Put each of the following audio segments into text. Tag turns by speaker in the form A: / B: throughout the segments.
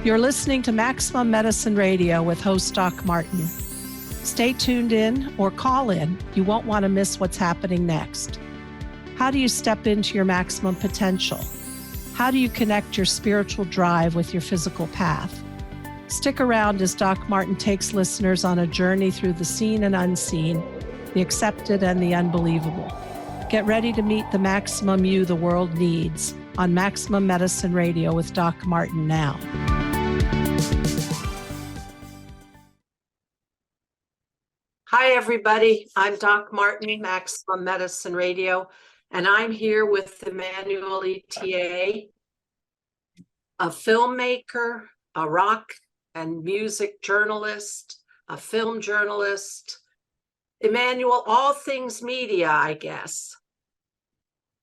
A: You're listening to Maximum Medicine Radio with host Doc Martin. Stay tuned in or call in. You won't want to miss what's happening next. How do you step into your maximum potential? How do you connect your spiritual drive with your physical path? Stick around as Doc Martin takes listeners on a journey through the seen and unseen, the accepted and the unbelievable. Get ready to meet the maximum you the world needs on Maximum Medicine Radio with Doc Martin now. Hi, everybody. I'm Doc Martin, Maximum Medicine Radio, and I'm here with Emmanuel Itier, a filmmaker, a rock and music journalist, a film journalist. Emmanuel, all things media, I guess.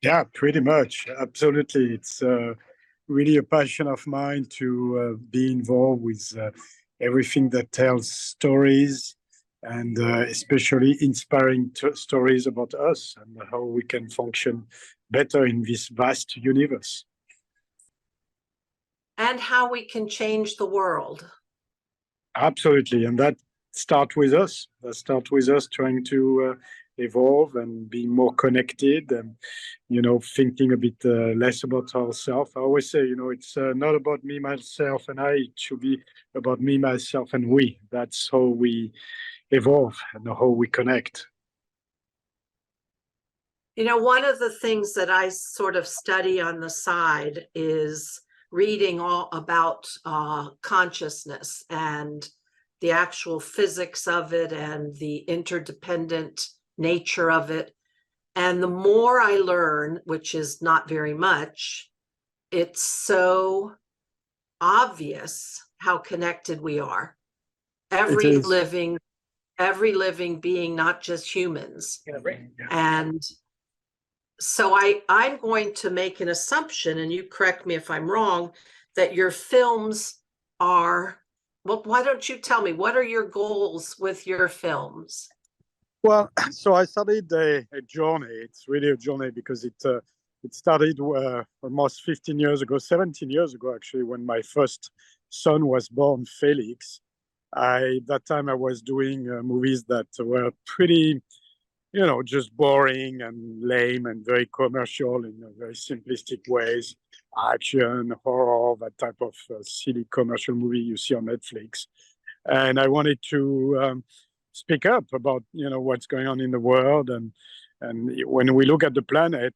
B: Yeah, pretty much. Absolutely. It's really a passion of mine to be involved with everything that tells stories, and especially inspiring stories about us and how we can function better in this vast universe.
A: And how we can change the world.
B: Absolutely. And that starts with us. That starts with us trying to evolve and be more connected and, thinking a bit less about ourselves. I always say, it's not about me, myself, and I. It should be about me, myself, and we. That's how we evolve and how we connect.
A: One of the things that I sort of study on the side is reading all about consciousness and the actual physics of it and the interdependent nature of it. And the more I learn, which is not very much, it's so obvious how connected we are. Every living being, not just humans. And so I'm going to make an assumption, and you correct me if I'm wrong, that your films are, well, why don't you tell me, what are your goals with your films?
B: Well, so I started a journey. It's really a journey because it started almost 15 years ago, 17 years ago, actually, when my first son was born, Felix. That time I was doing movies that were pretty, just boring and lame and very commercial in very simplistic ways. Action, horror, that type of silly commercial movie you see on Netflix. And I wanted to speak up about, what's going on in the world. And when we look at the planet,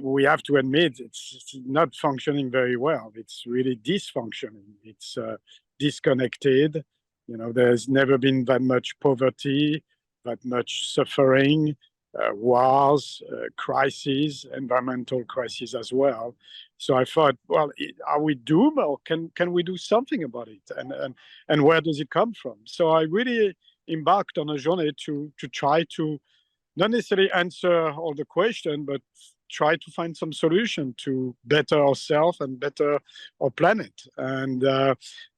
B: we have to admit it's not functioning very well. It's really dysfunctioning. It's disconnected. There's never been that much poverty, that much suffering, wars, crises, environmental crises as well. So I thought, well, are we doomed, or can we do something about it? And where does it come from? So I really embarked on a journey to try to not necessarily answer all the questions, but try to find some solution to better ourselves and better our planet. And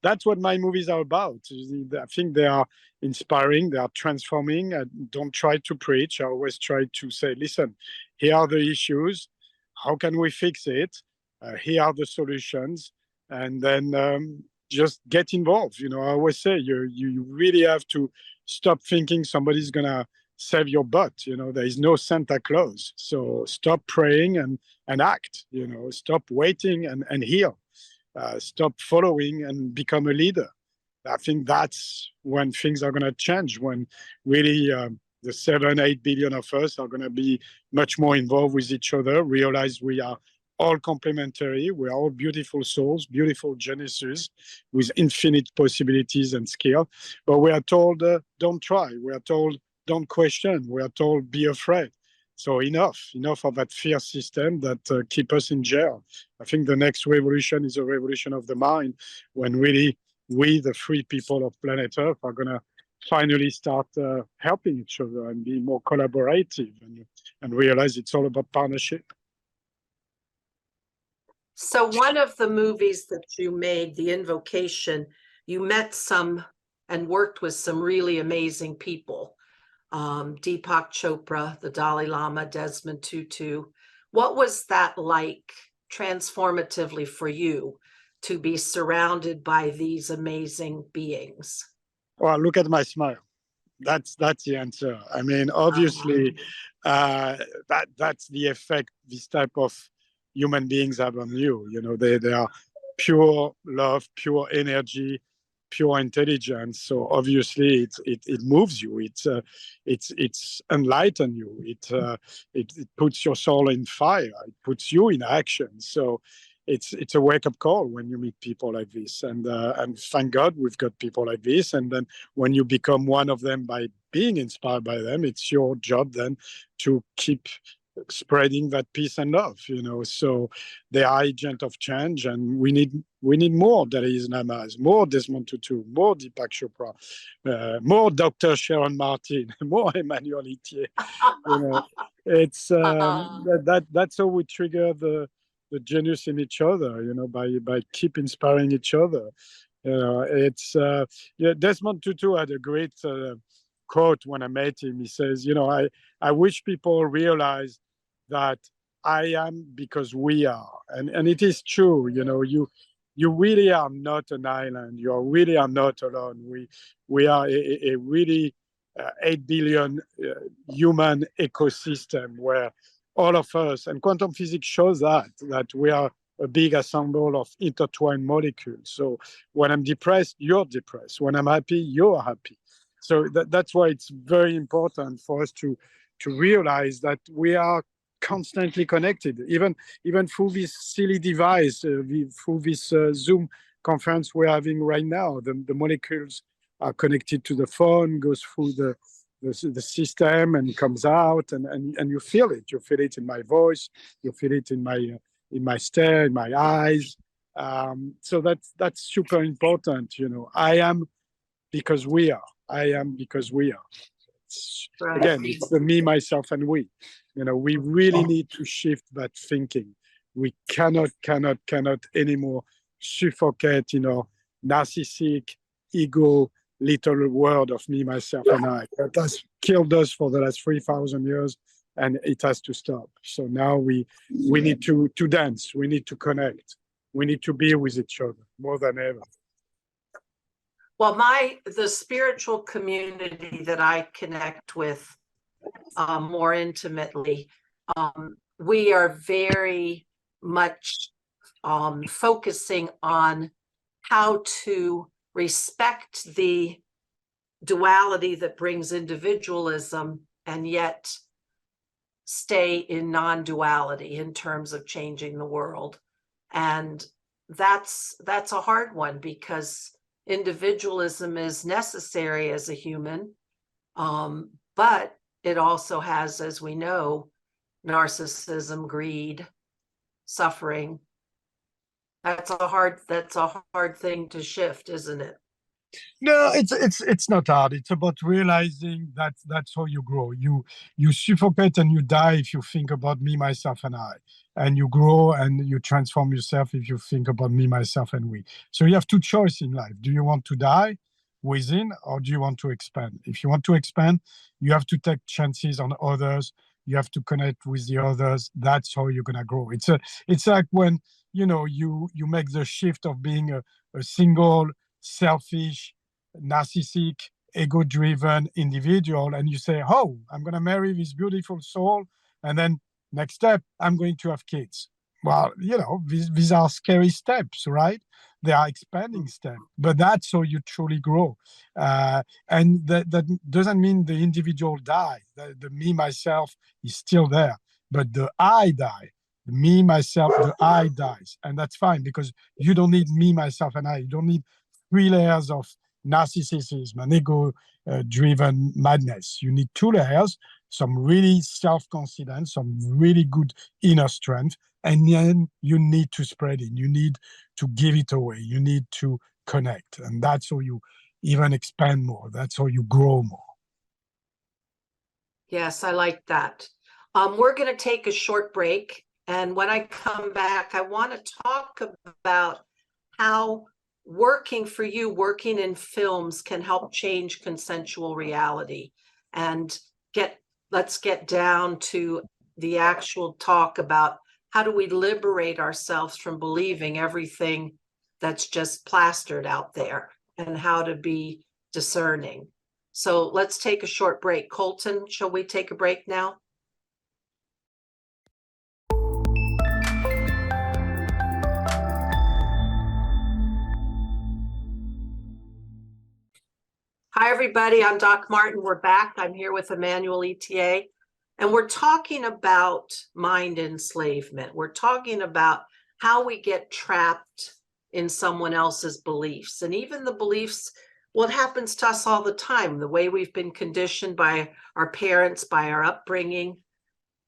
B: that's what my movies are about. I think they are inspiring, they are transforming. I don't try to preach. I always try to say, listen, here are the issues. How can we fix it? Here are the solutions. And then just get involved. I always say you really have to stop thinking somebody's going to save your butt. There is no Santa Claus. So stop praying and act. Stop waiting and heal. Stop following and become a leader. I think that's when things are going to change, when really the 7-8 billion of us are going to be much more involved with each other, realize we are all complementary. We are all beautiful souls, beautiful geniuses with infinite possibilities and skill. But we are told, don't try. We are told, don't question. We are told, be afraid. So enough of that fear system that keep us in jail. I think the next revolution is a revolution of the mind, when really we, the free people of planet Earth, are going to finally start helping each other and be more collaborative and realize it's all about partnership.
A: So one of the movies that you made, The Invocation, you met some and worked with some really amazing people. Deepak Chopra, the Dalai Lama, Desmond Tutu. What was that like transformatively for you to be surrounded by these amazing beings?
B: Well, look at my smile. That's the answer. I mean, obviously, that's the effect this type of human beings have on you. You know, they are pure love, pure energy, pure intelligence. So obviously, it moves you. It's enlighten you. It puts your soul in fire. It puts you in action. So it's a wake up call when you meet people like this. And thank God we've got people like this. And then when you become one of them by being inspired by them, it's your job then to keep spreading that peace and love, you know. So they are agent of change, and we need more Dalai Lamas, more Desmond Tutu, more Deepak Chopra, more Dr. Sharon Martin, more Emmanuel Itier. You know, it's that's how we trigger the genius in each other, you know, by keep inspiring each other. You know, it's yeah, Desmond Tutu had a great quote when I met him. He says, you know, I wish people realize that I am because we are. And it is true, you know, you really are not an island. You really are not alone. We are a really 8 billion human ecosystem where all of us, and quantum physics shows that we are a big ensemble of intertwined molecules. So when I'm depressed, you're depressed. When I'm happy, you're happy. So that's why it's very important for us to realize that we are constantly connected, even through this silly device, through this Zoom conference we're having right now. The molecules are connected to the phone, goes through the system and comes out, and you feel it. You feel it in my voice. You feel it in my stare, in my eyes. So that's super important. You know, I am because we are. I am because we are.
A: Right.
B: Again, it's the me, myself, and we. You know, we really need to shift that thinking. We cannot anymore suffocate, you know, narcissistic, ego, little world of me, myself, and I. That has killed us for the last 3,000 years, and it has to stop. So now we need to dance. We need to connect. We need to be with each other more than ever.
A: Well, the spiritual community that I connect with more intimately, we are very much focusing on how to respect the duality that brings individualism and yet stay in non-duality in terms of changing the world. And that's a hard one, because individualism is necessary as a human, but it also has, as we know, narcissism, greed, suffering. That's a hard thing to shift, isn't it?
B: No, it's not hard. It's about realizing that that's how you grow. You suffocate and you die if you think about me, myself, and I. And you grow and you transform yourself if you think about me, myself, and we. So you have two choices in life. Do you want to die within, or do you want to expand? If you want to expand, you have to take chances on others. You have to connect with the others. That's how you're gonna grow. It's like when you make the shift of being a single, selfish, narcissistic, ego-driven individual, and you say, oh, I'm going to marry this beautiful soul, and then next step, I'm going to have kids. Well, these are scary steps, right? They are expanding steps, but that's how you truly grow. And that doesn't mean the individual dies. The me, myself is still there, but the I die. The me, myself, the I dies. And that's fine, because you don't need me, myself, and I. You don't need 3 layers of narcissism and ego-driven madness. You need 2 layers, some really self-confidence, some really good inner strength, and then you need to spread it. You need to give it away. You need to connect. And that's how you even expand more. That's how you grow more.
A: Yes, I like that. We're going to take a short break. And when I come back, I want to talk about how working in films can help change consensual reality. And let's get down to the actual talk about how do we liberate ourselves from believing everything that's just plastered out there, and how to be discerning. So let's take a short break. Colton, shall we take a break now? Hi, everybody. I'm Doc Martin. We're back. I'm here with Emmanuel Itier, and we're talking about mind enslavement. We're talking about how we get trapped in someone else's beliefs, and even the beliefs, what happens to us all the time, the way we've been conditioned by our parents, by our upbringing.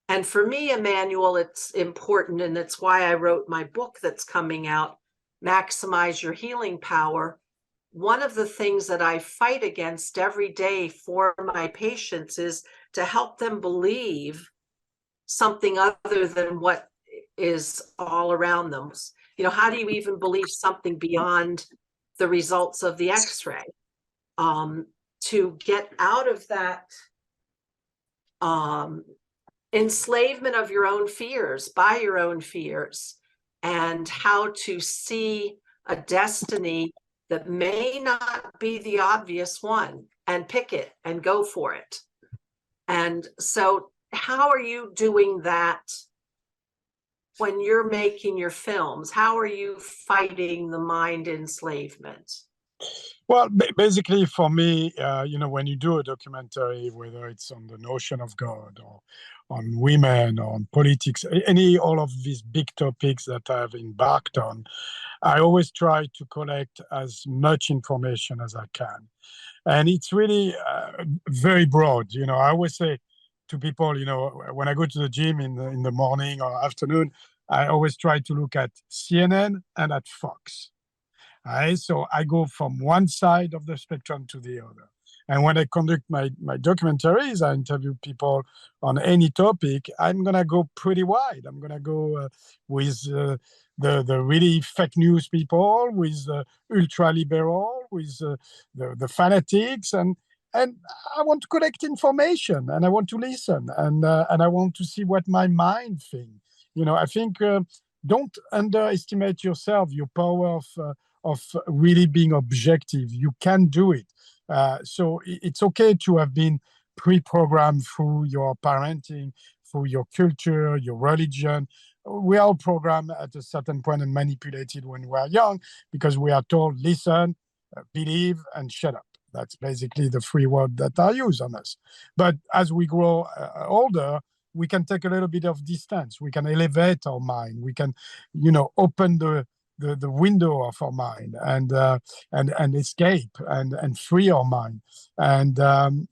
A: And for me, Emmanuel, it's important, and it's why I wrote my book that's coming out, Maximize Your Healing Power. One of the things that I fight against every day for my patients is to help them believe something other than what is all around them. You know, how do you even believe something beyond the results of the X-ray? To get out of that enslavement of your own fears, by your own fears, and how to see a destiny that may not be the obvious one, and pick it and go for it. And so how are you doing that when you're making your films? How are you fighting the mind enslavement?
B: Well, basically for me, when you do a documentary, whether it's on the notion of God or on women or on politics, all of these big topics that I've embarked on, I always try to collect as much information as I can. And it's really very broad. I always say to people, when I go to the gym in the morning or afternoon, I always try to look at CNN and at Fox. So I go from one side of the spectrum to the other. And when I conduct my documentaries, I interview people on any topic, I'm going to go pretty wide. I'm going to go with the really fake news people, with ultra-liberal, with the fanatics. And I want to collect information, and I want to listen, and I want to see what my mind thinks. I think don't underestimate yourself, your power of really being objective. You can do it. So it's okay to have been pre-programmed through your parenting, through your culture, your religion. We are all programmed at a certain point and manipulated when we are young, because we are told, listen, believe, and shut up. That's basically the three words that are used on us. But as we grow older, we can take a little bit of distance. We can elevate our mind. We can, open the window of our mind and escape and free our mind. And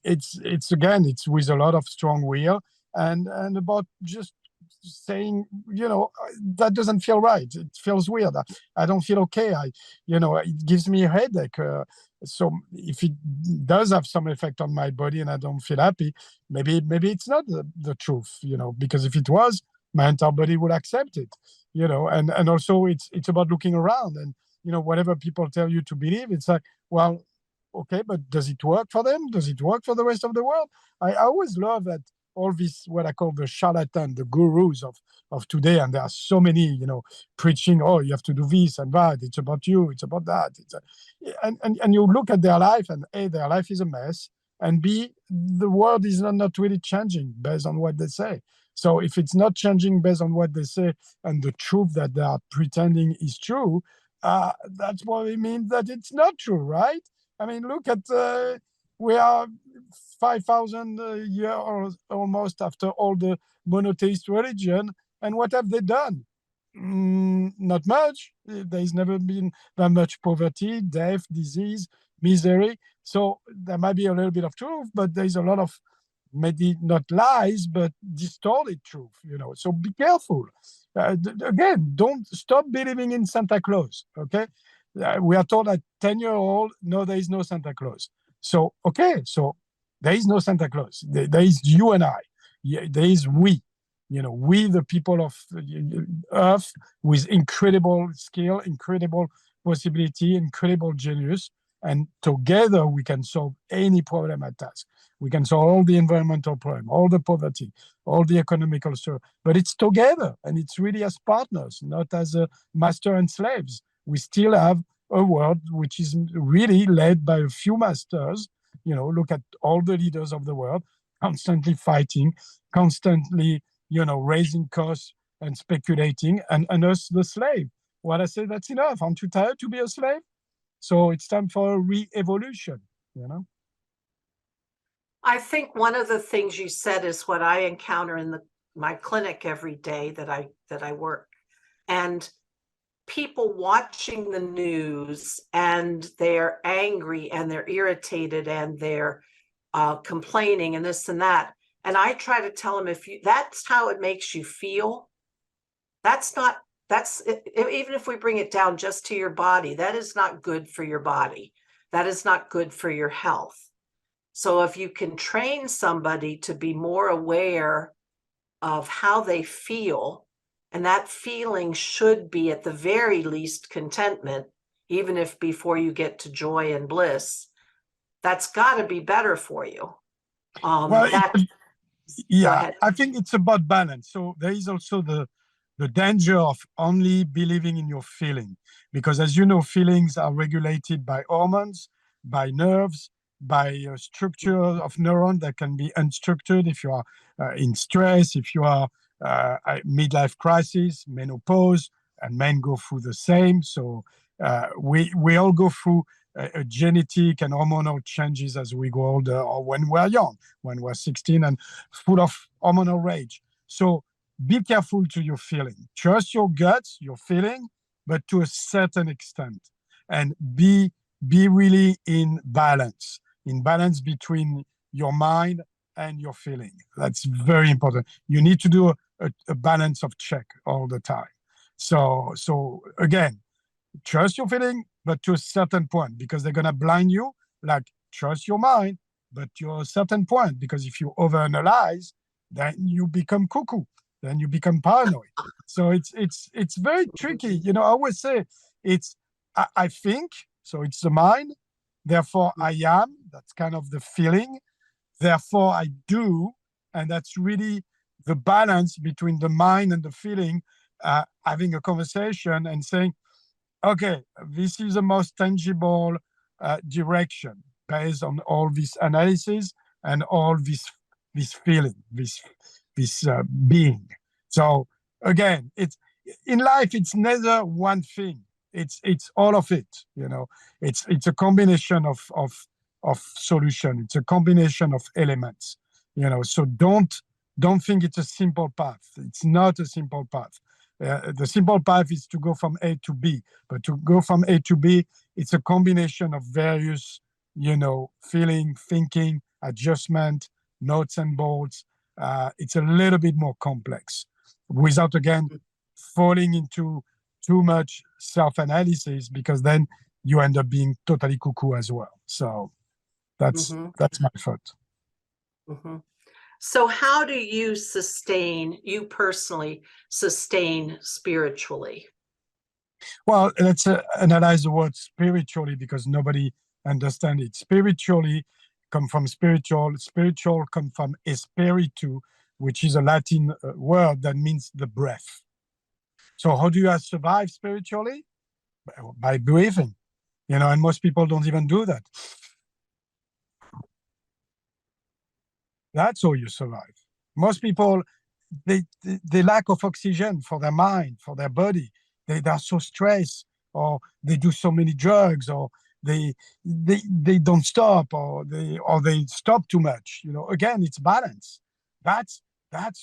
B: it's with a lot of strong will and about just saying, that doesn't feel right. It feels weird. I don't feel okay. It gives me a headache. So if it does have some effect on my body and I don't feel happy, maybe it's not the truth, because if it was, my entire body would accept it, and also it's about looking around and, whatever people tell you to believe, it's like, well, okay, but does it work for them? Does it work for the rest of the world? I always love that all this, what I call the charlatan, the gurus of today, and there are so many, preaching, oh, you have to do this and that, it's about you, it's about that. And you look at their life, and A, their life is a mess, and B, the world is not really changing based on what they say. So if it's not changing based on what they say and the truth that they are pretending is true, that's what it means that it's not true, right? I mean, look at, we are 5,000 years almost after all the monotheist religion, and what have they done? Not much. There's never been that much poverty, death, disease, misery. So there might be a little bit of truth, but there's a lot of, maybe not lies, but distorted truth, So be careful. Again, don't stop believing in Santa Claus, okay? We are told at 10-year-old, no, there is no Santa Claus. So, okay, so there is no Santa Claus. There is you and I. There is we. We, the people of Earth, with incredible skill, incredible possibility, incredible genius, and together we can solve any problem at us. We can solve all the environmental problem, all the poverty, all the economical stuff. But it's together, and it's really as partners, not as master and slaves. we still have a world which is really led by a few masters. Look at all the leaders of the world, constantly fighting, constantly, raising costs and speculating, and us, the slave. Well, I say that's enough. Aren't you tired to be a slave? So it's time for a re-evolution,
A: I think one of the things you said is what I encounter in my clinic every day that I work. And people watching the news, and they're angry and they're irritated and they're complaining and this and that. And I try to tell them, that's how it makes you feel, even if we bring it down just to your body, that is not good for your body. That is not good for your health. So if you can train somebody to be more aware of how they feel, and that feeling should be at the very least contentment, even if before you get to joy and bliss, that's got to be better for you.
B: Well,
A: Go ahead.
B: I think it's about balance. So there is also the danger of only believing in your feeling, because as you know, feelings are regulated by hormones, by nerves, by a structure of neuron that can be unstructured if you are in stress, if you are midlife crisis, menopause, and men go through the same. So we all go through a genetic and hormonal changes as we go older, or when we're young, when we're 16 and full of hormonal rage. So be careful to your feeling. Trust your guts, your feeling, but to a certain extent, and be really in balance between your mind and your feeling. That's very important. You need to do a balance of check all the time. So again, trust your feeling, but to a certain point, because they're gonna blind you. Like, trust your mind, but to a certain point, because if you overanalyze, then you become cuckoo, then you become paranoid. So it's very tricky. I always say I think, so it's the mind, therefore I am, that's kind of the feeling, therefore I do, and that's really the balance between the mind and the feeling, having a conversation and saying, okay, this is the most tangible direction based on all this analysis and all this feeling, this being. So again, it's in life, it's neither one thing. It's all of it. It's a combination of solution. It's a combination of elements. So don't think it's a simple path. It's not a simple path. The simple path is to go from A to B, but to go from A to B, it's a combination of various, feeling, thinking, adjustment, notes and bolts. It's a little bit more complex, without, again, falling into too much self-analysis, because then you end up being totally cuckoo as well. So that's my thought.
A: Mm-hmm. So how do you personally sustain spiritually?
B: Well, let's analyze the word spiritually, because nobody understands it. Spiritually come from spiritual come from espiritu, which is a Latin word that means the breath. So how do you survive spiritually? By breathing, and most people don't even do that. That's how you survive. Most people, they lack of oxygen for their mind, for their body. They are so stressed, or they do so many drugs, or they don't stop, or they stop too much. Again, it's balance. That's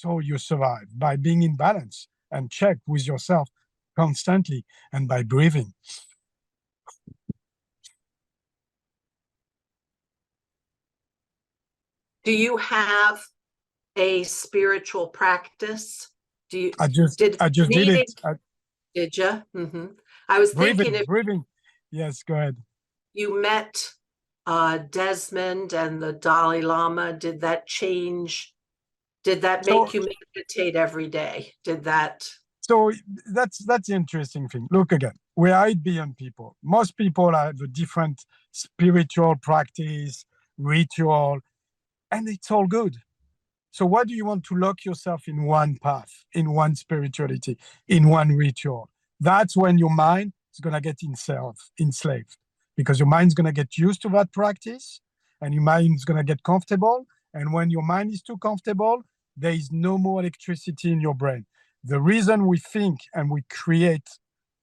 B: how you survive, by being in balance and check with yourself constantly, and by breathing.
A: Do you have a spiritual practice?
B: I just did it.
A: Did you? Mm-hmm. I was thinking if
B: breathing. Yes, go ahead.
A: You met Desmond and the Dalai Lama. Did that make you meditate every day?
B: So that's the interesting thing. Look, again, we are beyond people. Most people have a different spiritual practice, ritual, and it's all good. So why do you want to lock yourself in one path, in one spirituality, in one ritual? That's when your mind is going to get enslaved because your mind's going to get used to that practice and your mind's going to get comfortable. And when your mind is too comfortable, there is no more electricity in your brain. The reason we think and we create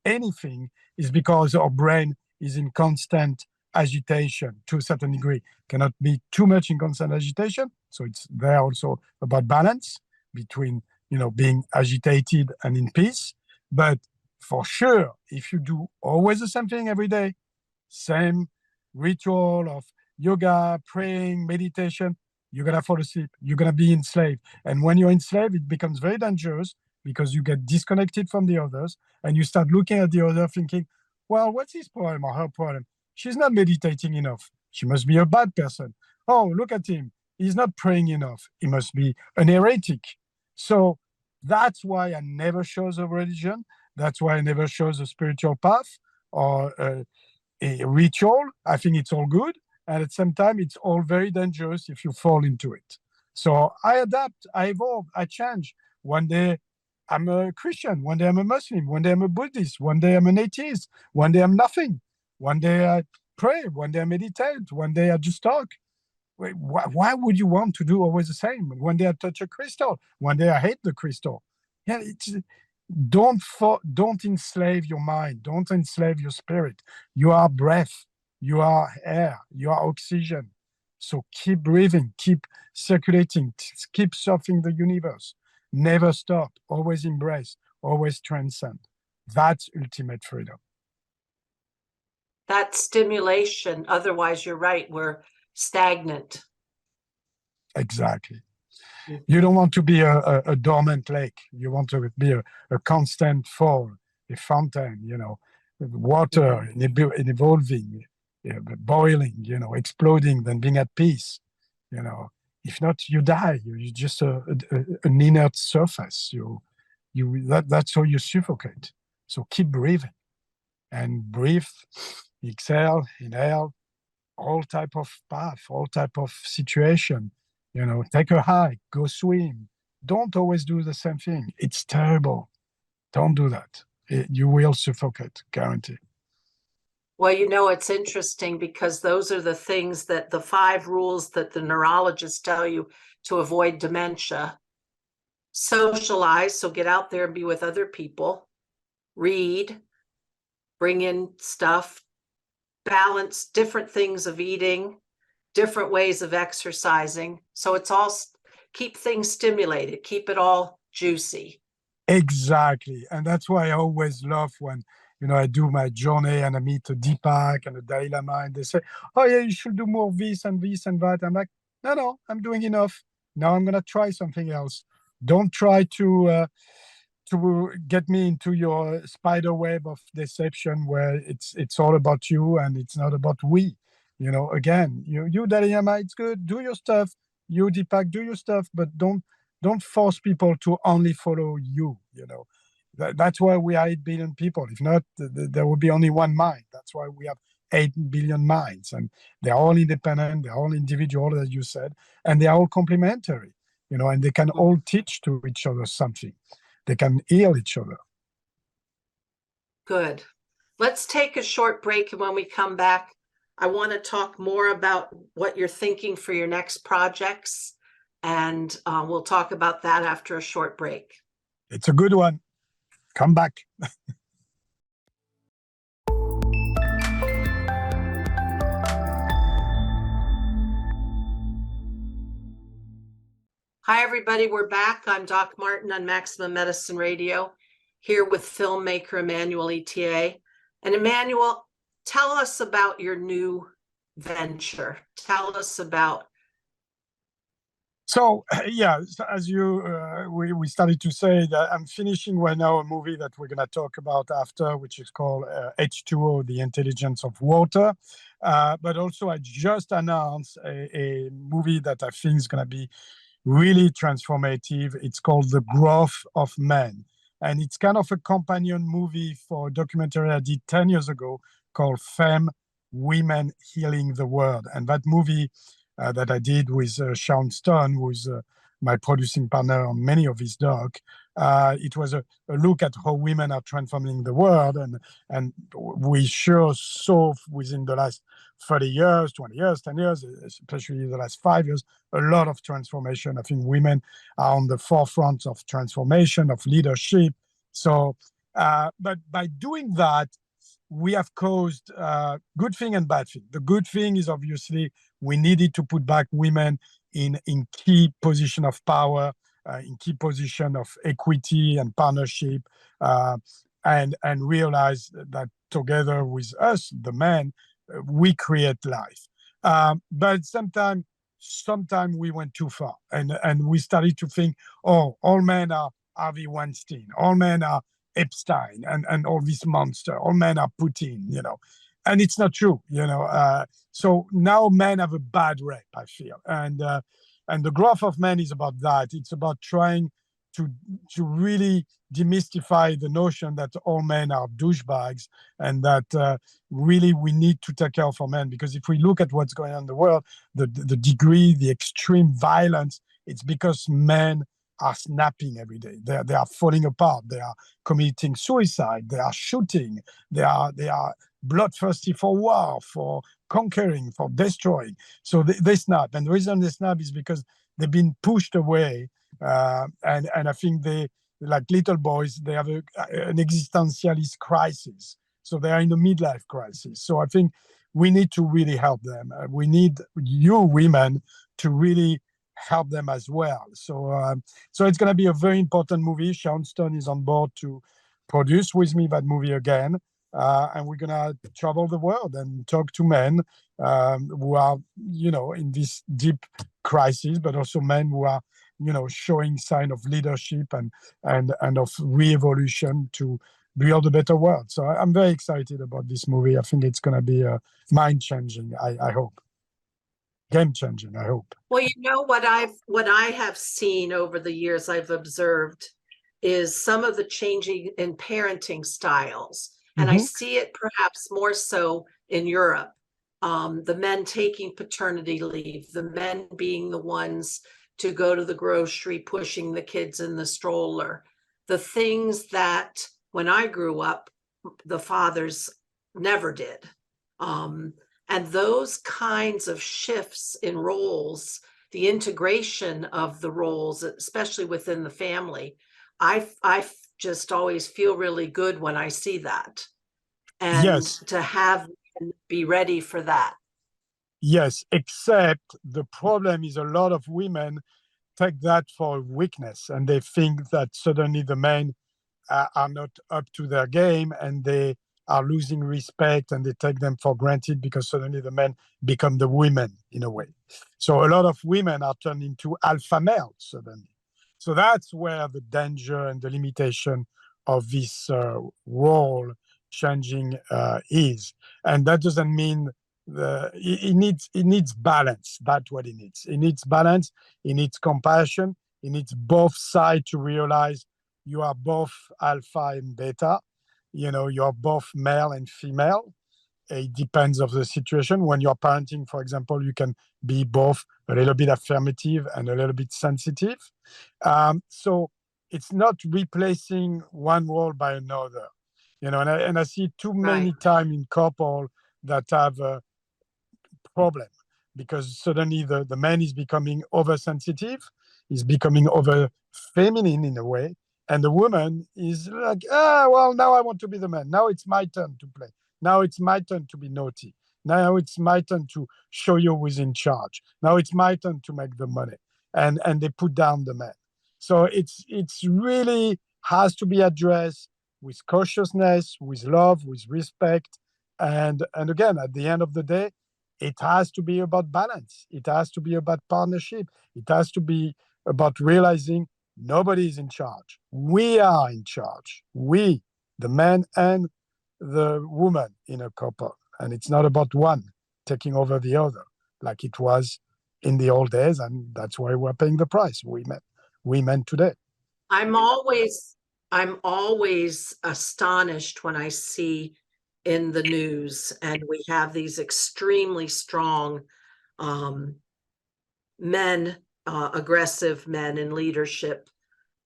B: anything is because our brain is in constant agitation to a certain degree. Cannot be too much in constant agitation. So it's there also about balance between, being agitated and in peace. But for sure, if you do always the same thing every day, same ritual of yoga, praying, meditation, you're going to fall asleep. You're going to be enslaved. And when you're enslaved, it becomes very dangerous because you get disconnected from the others and you start looking at the other thinking, well, what's his problem or her problem? She's not meditating enough. She must be a bad person. Oh, look at him. He's not praying enough. He must be an heretic. So that's why I never chose a religion. That's why I never chose a spiritual path or a ritual. I think it's all good. And at the same time, it's all very dangerous if you fall into it. So I adapt, I evolve, I change. One day I'm a Christian. One day I'm a Muslim. One day I'm a Buddhist. One day I'm an atheist. One day I'm nothing. One day I pray. One day I meditate. One day I just talk. Why would you want to do always the same? One day I touch a crystal. One day I hate the crystal. Yeah, don't enslave your mind. Don't enslave your spirit. You are breath. You are air. You are oxygen. So keep breathing. Keep circulating. Keep surfing the universe. Never stop. Always embrace. Always transcend. That's ultimate freedom.
A: That stimulation. Otherwise, you're right. We're stagnant.
B: Exactly. You don't want to be a dormant lake. You want to be a constant fall, a fountain, water in evolving, boiling, exploding, then being at peace. If not, you die. You're just an inert surface. That's how you suffocate. So keep breathing and breathe, exhale, inhale, all type of path, all type of situation. Take a hike, go swim. Don't always do the same thing. It's terrible. Don't do that. You will suffocate, guarantee.
A: Well, it's interesting because those are the things that the 5 rules that the neurologists tell you to avoid dementia. Socialize, so get out there and be with other people. Read, bring in stuff, balance different things of eating, different ways of exercising. So it's all keep things stimulated, keep it all juicy.
B: Exactly. And that's why I always love when, I do my journey and I meet a Deepak and a Dalai Lama and they say, oh yeah, you should do more of this and this and that. I'm like, no, I'm doing enough. Now I'm going to try something else. Don't try to get me into your spider web of deception where it's all about you and it's not about we. Again, you Dalai Lama, it's good. Do your stuff. You Deepak, do your stuff, but don't force people to only follow you. That's why we are 8 billion people. If not, there will be only one mind. That's why we have 8 billion minds, and they're all independent, they're all individual, as you said, and they're all complementary. And they can all teach to each other something. They can heal each other.
A: Good. Let's take a short break, and when we come back, I want to talk more about what you're thinking for your next projects, and we'll talk about that after a short break.
B: It's a good one. Come back.
A: Hi, everybody. We're back. I'm Doc Martin on Maximum Medicine Radio, here with filmmaker Emmanuel Itier. And Emmanuel, tell us about your new venture. Tell us about.
B: So, as we started to say, that I'm finishing right now a movie that we're going to talk about after, which is called H2O, The Intelligence of Water. But also, I just announced a movie that I think is going to be really transformative. It's called The Growth of Man. And it's kind of a companion movie for a documentary I did 10 years ago called Femme, Women Healing the World. And that movie that I did with Sharon Martin, who's my producing partner on many of his doc. It was a look at how women are transforming the world, and we sure saw within the last 30 years, 20 years, 10 years, especially the last 5 years, a lot of transformation. I think women are on the forefront of transformation, of leadership. So, but by doing that, we have caused good thing and bad thing. The good thing is obviously we needed to put back women in key position of power, in key position of equity and partnership, and realize that together with us, the men, we create life. But sometimes we went too far, and we started to think, oh, all men are Harvey Weinstein, all men are Epstein, and all these monsters, all men are Putin, and it's not true, so now men have a bad rep, I feel, and the growth of men is about that. It's about trying to really demystify the notion that all men are douchebags, and that really we need to take care of our men, because if we look at what's going on in the world, the degree, the extreme violence, it's because men are snapping every day. They are falling apart. They are committing suicide. They are shooting. They are bloodthirsty for war, for conquering, for destroying. So they snap, and the reason they snap is because they've been pushed away. And I think they, like little boys, they have an existentialist crisis. So they are in a midlife crisis. So I think we need to really help them. We need you women to really help them as well. So it's going to be a very important movie. Sharon Stone is on board to produce with me that movie again. And we're going to travel the world and talk to men who are, in this deep crisis, but also men who are, showing sign of leadership and of re-evolution to build a better world. So I'm very excited about this movie. I think it's going to be mind-changing, I hope. Game-changing, I hope.
A: Well, what I have seen over the years, I've observed is some of the changing in parenting styles. And I see it perhaps more so in Europe. The men taking paternity leave, the men being the ones to go to the grocery, pushing the kids in the stroller. The things that when I grew up, the fathers never did. And those kinds of shifts in roles, the integration of the roles, especially within the family, I just always feel really good when I see that. And
B: yes,
A: to have and be ready for that.
B: Yes, except the problem is a lot of women take that for a weakness, and they think that suddenly the men are not up to their game, and they are losing respect, and they take them for granted because suddenly the men become the women in a way. So a lot of women are turned into alpha males suddenly. So that's where the danger and the limitation of this role changing is. And that doesn't mean it needs balance. That's what it needs. It needs balance. It needs compassion. It needs both sides to realize you are both alpha and beta. You're both male and female. It depends of the situation. When you're parenting, for example, you can be both a little bit affirmative and a little bit sensitive. So it's not replacing one role by another. And I see too many times in couple that have a problem because suddenly the man is becoming oversensitive, is becoming over feminine in a way, and the woman is like, well, now I want to be the man. Now it's my turn to play. Now it's my turn to be naughty. Now it's my turn to show you who's in charge. Now it's my turn to make the money. And they put down the man. So it's really has to be addressed with cautiousness, with love, with respect. And again, at the end of the day, it has to be about balance. It has to be about partnership. It has to be about realizing nobody is in charge. We are in charge. We, the man and the woman in a couple. And it's not about one taking over the other like it was in the old days. And that's why we're paying the price, women today.
A: I'm always astonished when I see in the news and we have these extremely strong men aggressive men in leadership,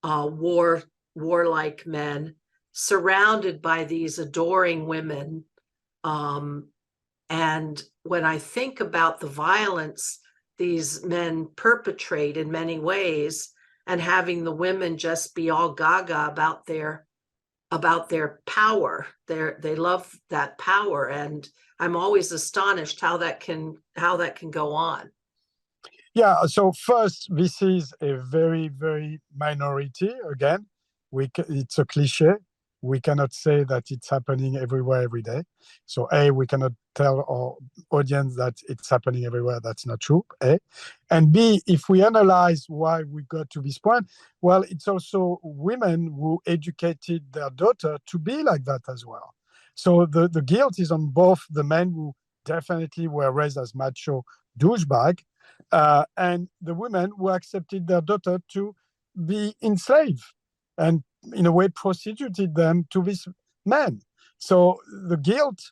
A: warlike men, surrounded by these adoring women. And when I think about the violence these men perpetrate in many ways, and having the women just be all gaga about their power, they love that power, and I'm always astonished how that can go on.
B: Yeah, so first, this is a very, very minority. Again, it's a cliche. We cannot say that it's happening everywhere every day. So A, we cannot tell our audience that it's happening everywhere. That's not true, A. And B, if we analyze why we got to this point, well, it's also women who educated their daughter to be like that as well. So the guilt is on both the men who definitely were raised as macho douchebag, and the women who accepted their daughter to be enslaved and in a way prostituted them to this man. So the guilt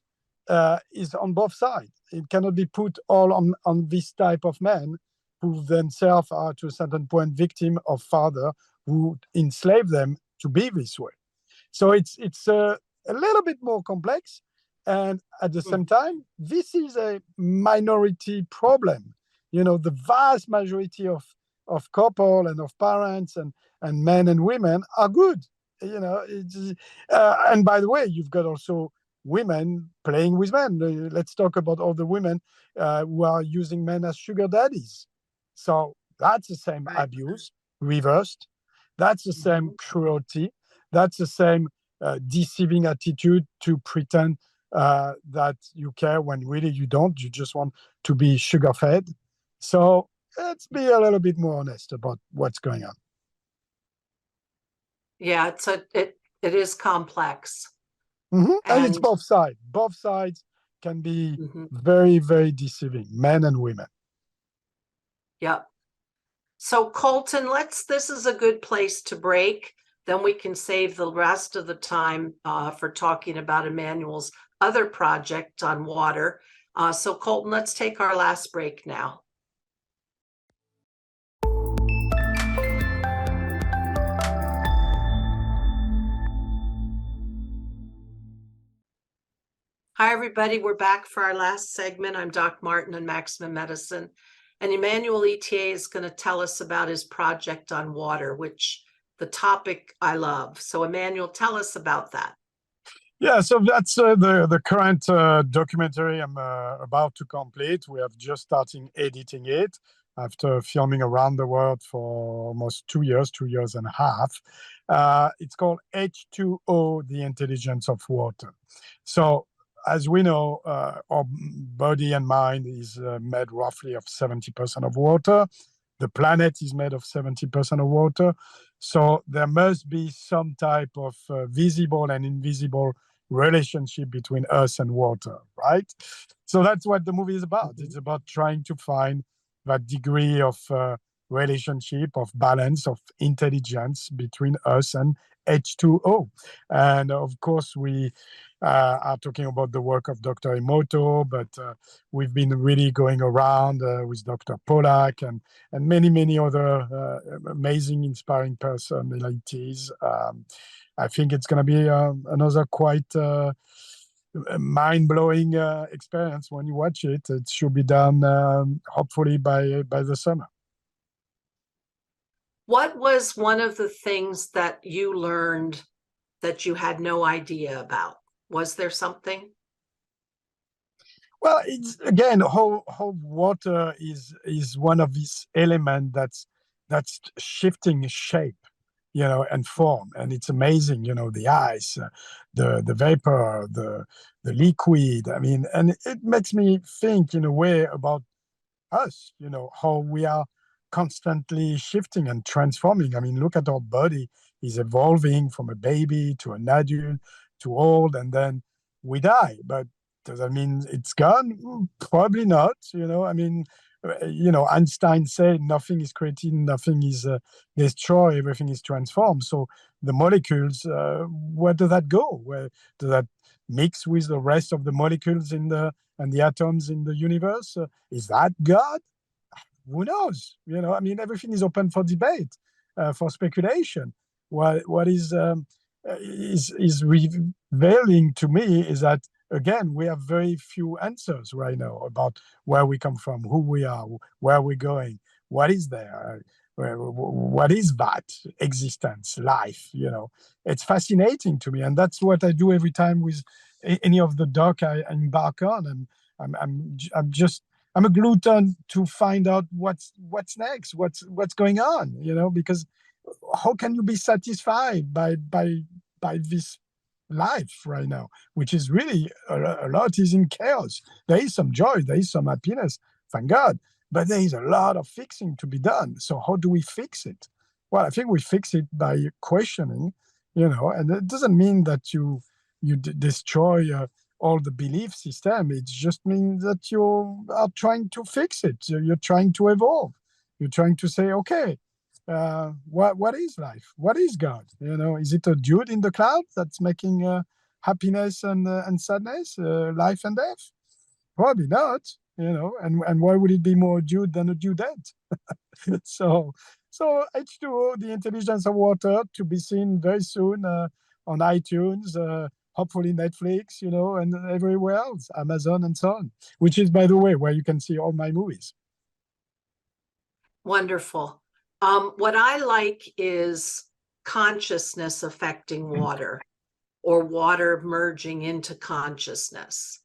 B: is on both sides. It cannot be put all on this type of men who themselves are to a certain point victim of father who enslave them to be this way. So it's a little bit more complex. And at the same time, this is a minority problem. You know, the vast majority of couple and of parents and men and women are good. You know, and by the way, you've got also women playing with men. Let's talk about all the women who are using men as sugar daddies. So that's the same abuse reversed. That's the same cruelty. That's the same deceiving attitude to pretend that you care when really you don't. You just want to be sugar fed. So let's be a little bit more honest about what's going on.
A: Yeah, it is complex.
B: And it's both sides. Both sides can be very, very deceiving, men and women.
A: Yep. So Colton, this is a good place to break. Then we can save the rest of the time for talking about Emmanuel's other project on water. So Colton, let's take our last break now. Hi, everybody. We're back for our last segment. I'm Doc Martin on Maximum Medicine. And Emmanuel Itier is going to tell us about his project on water, which the topic I love. So Emmanuel, tell us about that.
B: Yeah, so that's the current documentary I'm about to complete. We have just started editing it after filming around the world for almost 2 years and a half. It's called H2O, The Intelligence of Water. So as we know, our body and mind is made roughly of 70% of water. The planet is made of 70% of water. So there must be some type of visible and invisible relationship between us and water, right? So that's what the movie is about. It's about trying to find that degree of relationship, of balance, of intelligence between us and H2O. And of course, we are talking about the work of Dr. Emoto, but we've been really going around with Dr. Pollack and many, many other amazing, inspiring personalities. I think it's going to be another quite mind-blowing experience when you watch it. It should be done hopefully by the summer.
A: What was one of the things that you learned that you had no idea about? Was there something?
B: Well, it's again how water is one of these elements that's shifting shape, you know, and form, and it's amazing, you know, the ice, the vapor, the liquid. I mean, and it makes me think in a way about us, you know, how we are constantly shifting and transforming. I mean, look at our body is evolving from a baby to an adult to old, and then we die. But does that mean it's gone? Probably not. You know, I mean, you know, Einstein said nothing is created, nothing is destroyed, everything is transformed. So the molecules, where does that go? Where does that mix with the rest of the molecules and the atoms in the universe? Is that God? who knows? I mean, everything is open for debate, for speculation. What is revealing to me is that, again, we have very few answers right now about where we come from, who we are, where we're going, what is there, what is that existence, life. It's fascinating to me, and that's what I do every time with any of the doc I embark on. And I'm a glutton to find out what's next, what's going on, because how can you be satisfied by this life right now, which is really a lot is in chaos. There is some joy, there is some happiness, thank God, but there is a lot of fixing to be done. So how do we fix it? Well, I think we fix it by questioning, and it doesn't mean that you destroy all the belief system. It just means that you are trying to fix it. You're trying to evolve. You're trying to say, okay, what is life? What is God? Is it a dude in the cloud that's making happiness and sadness, life and death? Probably not. And why would it be more dude than a dudette? so H2O, the intelligence of water, to be seen very soon on iTunes, hopefully Netflix, and everywhere else, Amazon and so on, which is, by the way, where you can see all my movies.
A: Wonderful. What I like is consciousness affecting water, or water merging into consciousness.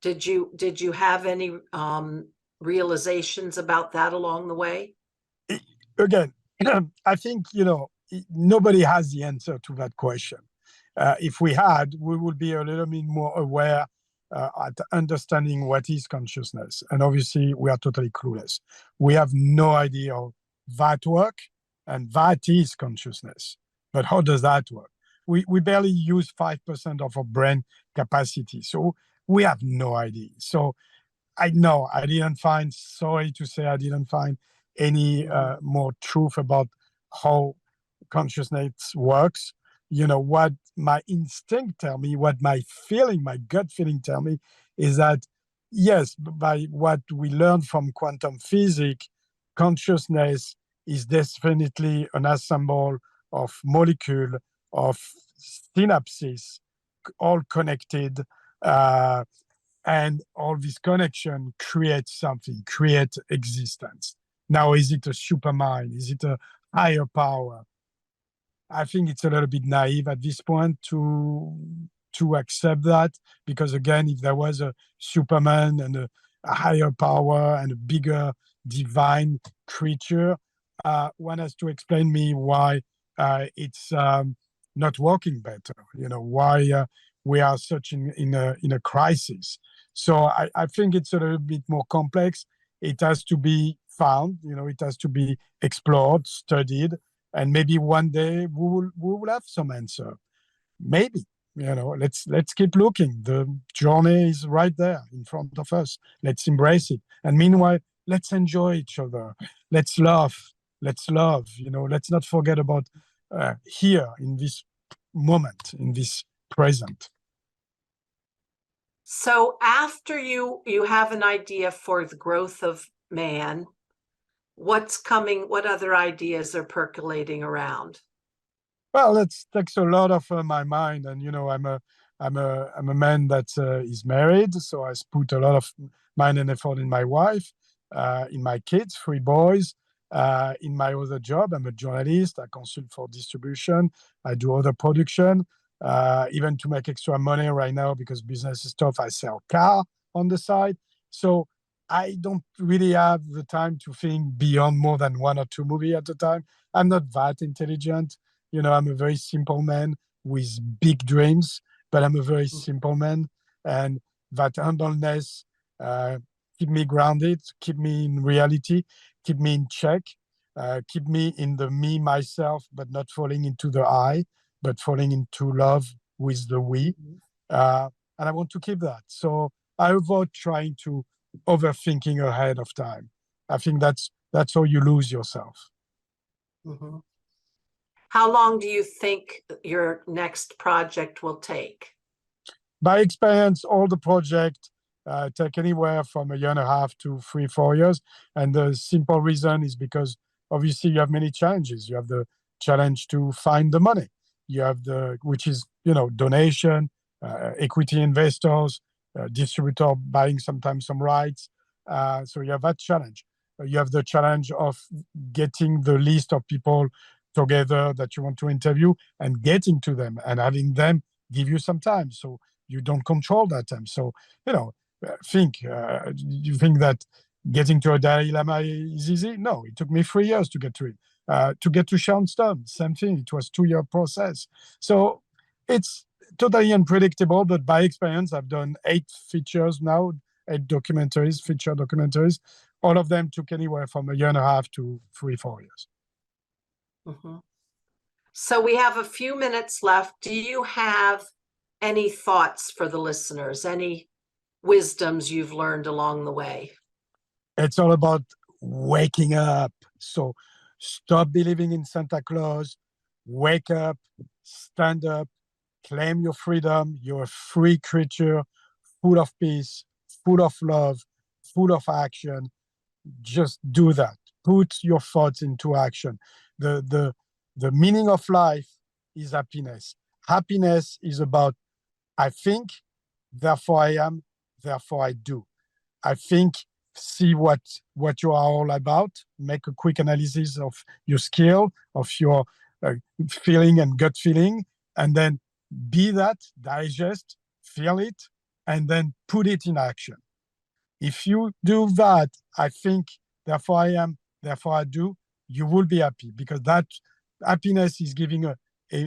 A: Did you have any realizations about that along the way?
B: Again, I think, nobody has the answer to that question. If we had, we would be a little bit more aware at understanding what is consciousness. And obviously, we are totally clueless. We have no idea how that work, and that is consciousness. But how does that work? We barely use 5% of our brain capacity. So we have no idea. So I know I didn't find, sorry to say, I didn't find any more truth about how consciousness works. What my instinct tell me, what my gut feeling tell me, is that yes, by what we learned from quantum physics, consciousness is definitely an assemble of molecule, of synapses, all connected, and all this connection creates something, create existence. Now, is it a supermind? Is it a higher power? I think it's a little bit naive at this point to accept that, because again, if there was a Superman and a higher power and a bigger divine creature, one has to explain me why it's not working better. Why we are such in a crisis. So I think it's a little bit more complex. It has to be found. It has to be explored, studied, and maybe one day we will have some answer. Maybe. Let's keep looking. The journey is right there in front of us. Let's embrace it. And meanwhile, let's enjoy each other. Let's love. Let's not forget about here in this moment, in this present.
A: So after you have an idea for the growth of man, what's coming? What other ideas are percolating around?
B: Well, that takes a lot of my mind, and I'm a man that is married, so I put a lot of mind and effort in my wife, in my kids, 3 boys, in my other job. I'm a journalist. I consult for distribution. I do other production, even to make extra money right now because business is tough. I sell car on the side, so I don't really have the time to think beyond more than 1 or 2 movies at a time. I'm not that intelligent. I'm a very simple man with big dreams, but I'm a very simple man. And that humbleness keep me grounded, keep me in reality, keep me in check, keep me in the me, myself, but not falling into the I, but falling into love with the we. And I want to keep that. So I avoid trying to overthinking ahead of time. I think that's how you lose yourself.
A: Mm-hmm. How long do you think your next project will take?
B: By experience, all the projects take anywhere from 1.5 to 3-4 years. And the simple reason is because obviously you have many challenges. You have the challenge to find the money. You have which is, donation, equity investors, distributor buying sometimes some rights. So you have that challenge. You have the challenge of getting the list of people together that you want to interview and getting to them and having them give you some time. So you don't control that time. So, you think that getting to a Dalai Lama is easy? No, it took me 3 years to get to it. To get to Sharon Stone, same thing. It was a 2-year process. So it's totally unpredictable, but by experience, I've done 8 features now, 8 documentaries, feature documentaries. All of them took anywhere from 1.5 to 3-4 years.
A: Mm-hmm. So we have a few minutes left. Do you have any thoughts for the listeners? Any wisdoms you've learned along the way?
B: It's all about waking up. So stop believing in Santa Claus, wake up, stand up, claim your freedom. You're a free creature, full of peace, full of love, full of action. Just do that. Put your thoughts into action. The meaning of life is happiness. Happiness is about, I think, therefore I am, therefore I do. I think, see what you are all about, make a quick analysis of your skill, of your feeling and gut feeling, and then be that, digest, feel it, and then put it in action. If you do that, I think, therefore I am, therefore I do, you will be happy, because that happiness is giving a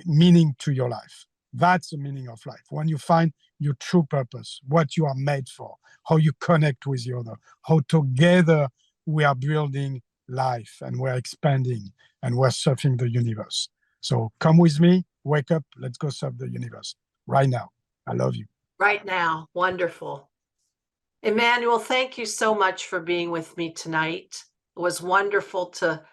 B: meaning to your life. That's the meaning of life. When you find your true purpose, what you are made for, how you connect with the other, how together we are building life and we're expanding and we're surfing the universe. So come with me, wake up, let's go surf the universe right now. I love you.
A: Right now. Wonderful. Emmanuel, thank you so much for being with me tonight. It was wonderful to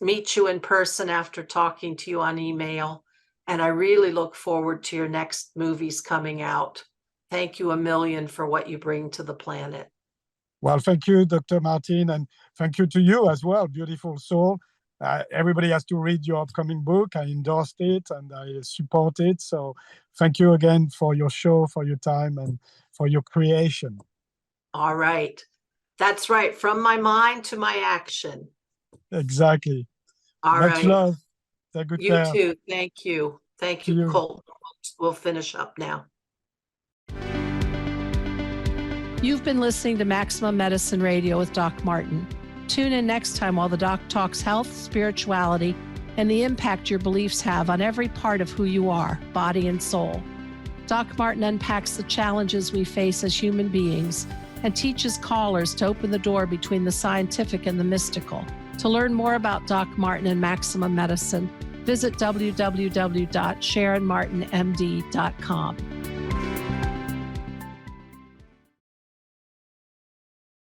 A: meet you in person after talking to you on email. And I really look forward to your next movies coming out. Thank you a million for what you bring to the planet.
B: Well, thank you, Dr. Martin, and thank you to you as well, beautiful soul. Everybody has to read your upcoming book. I endorsed it and I support it. So thank you again for your show, for your time, and for your creation.
A: All right. That's right. From my mind to my action.
B: Exactly.
A: All
B: Much
A: right.
B: love. Take good care.
A: You too. Thank you. Thank you, Colt. We'll finish up now.
C: You've been listening to Maximum Medicine Radio with Doc Martin. Tune in next time while the doc talks health, spirituality, and the impact your beliefs have on every part of who you are, body and soul. Doc Martin unpacks the challenges we face as human beings and teaches callers to open the door between the scientific and the mystical. To learn more about Doc Martin and Maximum Medicine, visit www.sharonmartinmd.com.